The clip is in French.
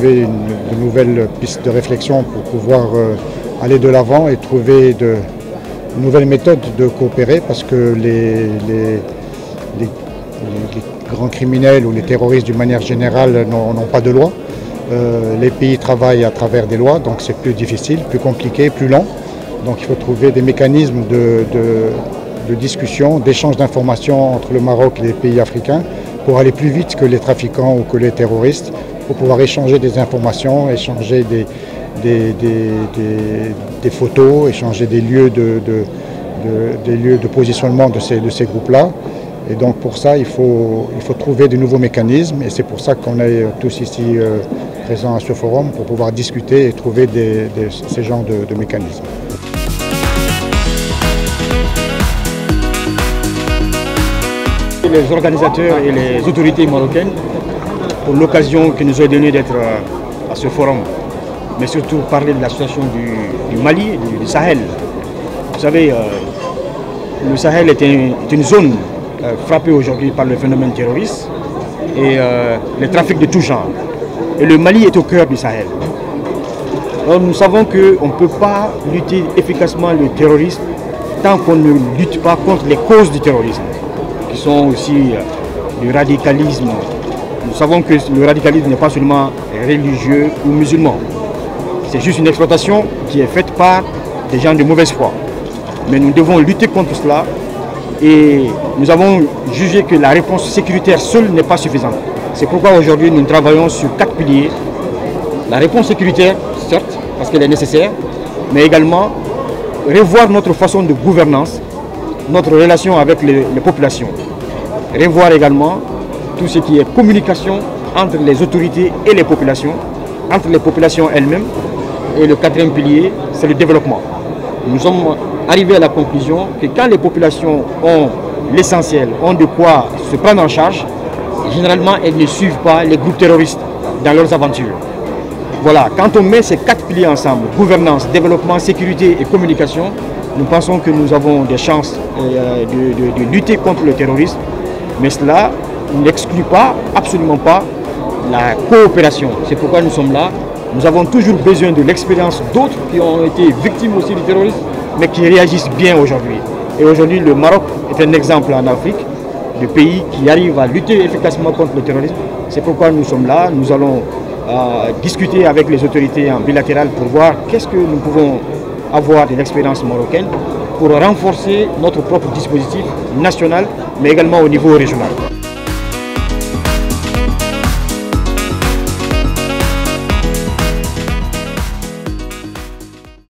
trouver de nouvelles pistes de réflexion pour pouvoir aller de l'avant et trouver de nouvelles méthodes de coopérer, parce que les grands criminels ou les terroristes d'une manière générale n'ont pas de loi. Les pays travaillent à travers des lois, donc c'est plus difficile, plus compliqué, plus lent. Donc il faut trouver des mécanismes de discussion, d'échange d'informations entre le Maroc et les pays africains pour aller plus vite que les trafiquants ou que les terroristes, pour pouvoir échanger des informations, échanger des photos, échanger des lieux de positionnement de ces groupes-là. Et donc pour ça, il faut trouver de nouveaux mécanismes, et c'est pour ça qu'on est tous ici présents à ce forum, pour pouvoir discuter et trouver ces genres de mécanismes. Les organisateurs et les autorités marocaines pour l'occasion qui nous ont donné d'être à ce forum, mais surtout parler de la situation du Mali et du Sahel. Vous savez, le Sahel est une zone frappée aujourd'hui par le phénomène terroriste et les trafics de tout genre. Et le Mali est au cœur du Sahel. Alors nous savons qu'on ne peut pas lutter efficacement le terrorisme tant qu'on ne lutte pas contre les causes du terrorisme, qui sont aussi du radicalisme. Nous savons que le radicalisme n'est pas seulement religieux ou musulman. C'est juste une exploitation qui est faite par des gens de mauvaise foi. Mais nous devons lutter contre cela, et nous avons jugé que la réponse sécuritaire seule n'est pas suffisante. C'est pourquoi aujourd'hui nous travaillons sur 4 piliers. La réponse sécuritaire, certes, parce qu'elle est nécessaire, mais également revoir notre façon de gouvernance, notre relation avec les populations. Revoir également tout ce qui est communication entre les autorités et les populations, entre les populations elles-mêmes. Et le 4e pilier, c'est le développement. Nous sommes arrivés à la conclusion que quand les populations ont l'essentiel, ont de quoi se prendre en charge, généralement elles ne suivent pas les groupes terroristes dans leurs aventures. Voilà, quand on met ces 4 piliers ensemble, gouvernance, développement, sécurité et communication, nous pensons que nous avons des chances de lutter contre le terrorisme, mais cela n'exclut pas, absolument pas, la coopération. C'est pourquoi nous sommes là. Nous avons toujours besoin de l'expérience d'autres qui ont été victimes aussi du terrorisme, mais qui réagissent bien aujourd'hui. Et aujourd'hui, le Maroc est un exemple en Afrique de pays qui arrivent à lutter efficacement contre le terrorisme. C'est pourquoi nous sommes là. Nous allons discuter avec les autorités en bilatéral pour voir qu'est-ce que nous pouvons avoir de l'expérience marocaine pour renforcer notre propre dispositif national, mais également au niveau régional.